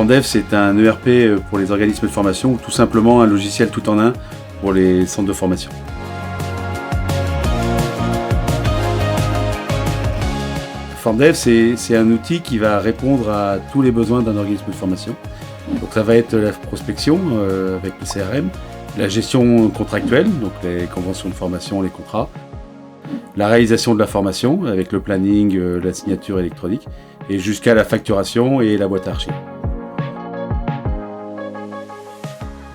FormDev, c'est un ERP pour les organismes de formation ou tout simplement un logiciel tout en un pour les centres de formation. FormDev, c'est un outil qui va répondre à tous les besoins d'un organisme de formation. Donc ça va être la prospection avec le CRM, la gestion contractuelle, donc les conventions de formation, les contrats, la réalisation de la formation avec le planning, la signature électronique, et jusqu'à la facturation et la boîte à archives.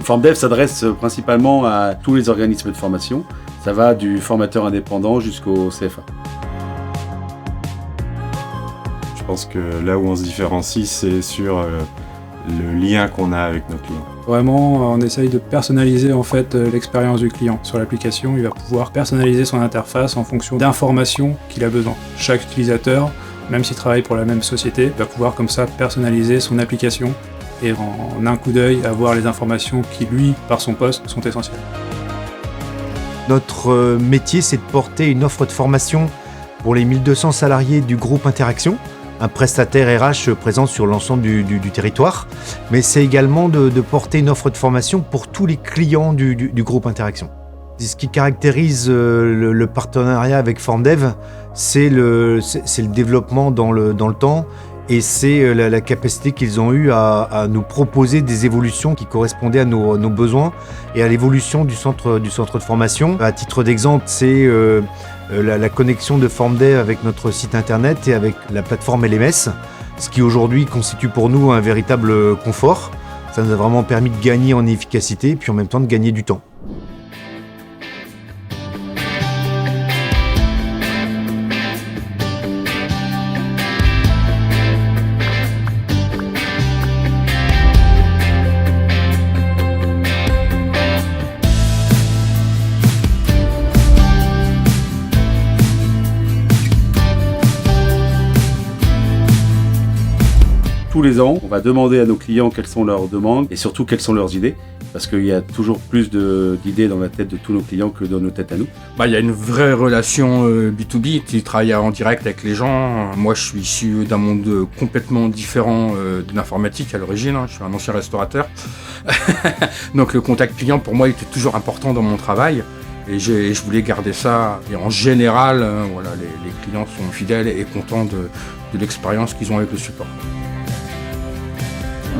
FormDev s'adresse principalement à tous les organismes de formation. Ça va du formateur indépendant jusqu'au CFA. Je pense que là où on se différencie, c'est sur le lien qu'on a avec nos clients. Vraiment, on essaye de personnaliser en fait l'expérience du client. Sur l'application, il va pouvoir personnaliser son interface en fonction d'informations qu'il a besoin. Chaque utilisateur, même s'il travaille pour la même société, va pouvoir comme ça personnaliser son application et en un coup d'œil avoir les informations qui, lui, par son poste, sont essentielles. Notre métier, c'est de porter une offre de formation pour les 1200 salariés du groupe Interaction, un prestataire RH présent sur l'ensemble du territoire, mais c'est également de porter une offre de formation pour tous les clients du groupe Interaction. Ce qui caractérise le partenariat avec FormDev, c'est le développement dans le temps et c'est la capacité qu'ils ont eue à nous proposer des évolutions qui correspondaient à nos besoins et à l'évolution du centre de formation. À titre d'exemple, c'est la connexion de FormDev avec notre site internet et avec la plateforme LMS, ce qui aujourd'hui constitue pour nous un véritable confort. Ça nous a vraiment permis de gagner en efficacité et puis en même temps de gagner du temps. Tous les ans, on va demander à nos clients quelles sont leurs demandes et surtout quelles sont leurs idées, parce qu'il y a toujours plus d'idées dans la tête de tous nos clients que dans nos têtes à nous. Il y a une vraie relation B2B, tu travailles en direct avec les gens. Moi, je suis issu d'un monde complètement différent de l'informatique à l'origine, je suis un ancien restaurateur. Donc le contact client, pour moi, était toujours important dans mon travail. Et je voulais garder ça. Et en général, les clients sont fidèles et contents de l'expérience qu'ils ont avec le support.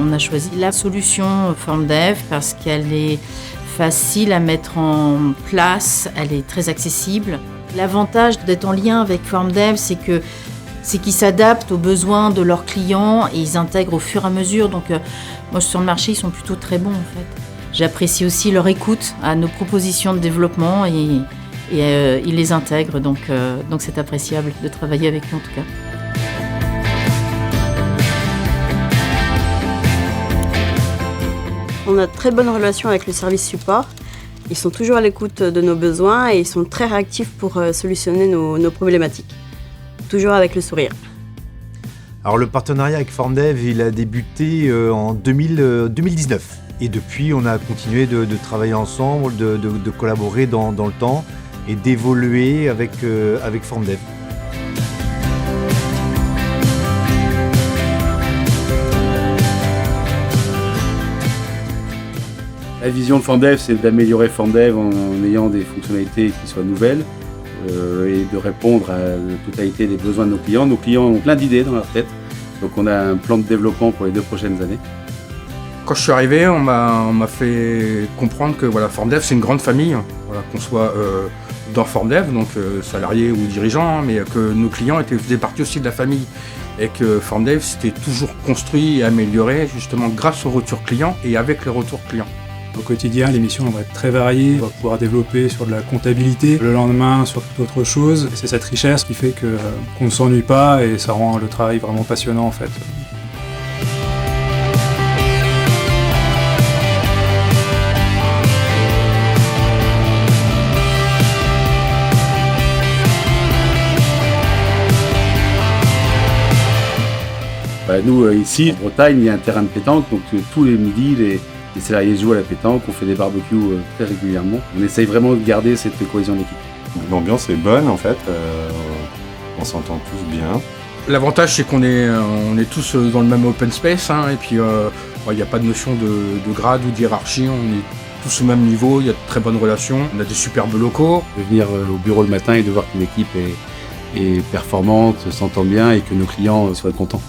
On a choisi la solution FormDev parce qu'elle est facile à mettre en place, elle est très accessible. L'avantage d'être en lien avec FormDev, c'est qu'ils s'adaptent aux besoins de leurs clients et ils intègrent au fur et à mesure. Donc moi, sur le marché, ils sont plutôt très bons en fait. J'apprécie aussi leur écoute à nos propositions de développement et ils les intègrent. Donc c'est appréciable de travailler avec eux en tout cas. On a de très bonnes relations avec le service support. Ils sont toujours à l'écoute de nos besoins et ils sont très réactifs pour solutionner nos problématiques. Toujours avec le sourire. Alors le partenariat avec FormDev, il a débuté en 2019. Et depuis, on a continué de travailler ensemble, de collaborer dans le temps et d'évoluer avec FormDev. La vision de FormDev, c'est d'améliorer FormDev en ayant des fonctionnalités qui soient nouvelles et de répondre à la totalité des besoins de nos clients. Nos clients ont plein d'idées dans leur tête, donc on a un plan de développement pour les 2 prochaines années. Quand je suis arrivé, on m'a fait comprendre que FormDev, c'est une grande famille, qu'on soit dans FormDev, donc salariés ou dirigeants, mais que nos clients faisaient partie aussi de la famille. Et que FormDev s'était toujours construit et amélioré justement grâce aux retours clients et avec les retours clients. Au quotidien, l'émission va être très variée. On va pouvoir développer sur de la comptabilité, le lendemain sur toute autre chose. C'est cette richesse qui fait qu'on ne s'ennuie pas et ça rend le travail vraiment passionnant en fait. Nous, ici, en Bretagne, il y a un terrain de pétanque, donc tous les midis, les salariés jouent à la pétanque, on fait des barbecues très régulièrement. On essaye vraiment de garder cette cohésion d'équipe. L'ambiance est bonne en fait, on s'entend tous bien. L'avantage, c'est qu'on est tous dans le même open space, hein, et puis il n'y a pas de notion de grade ou d'hiérarchie, on est tous au même niveau, il y a de très bonnes relations, on a des superbes locaux. De venir au bureau le matin et de voir qu'une équipe est performante, s'entend bien et que nos clients soient contents.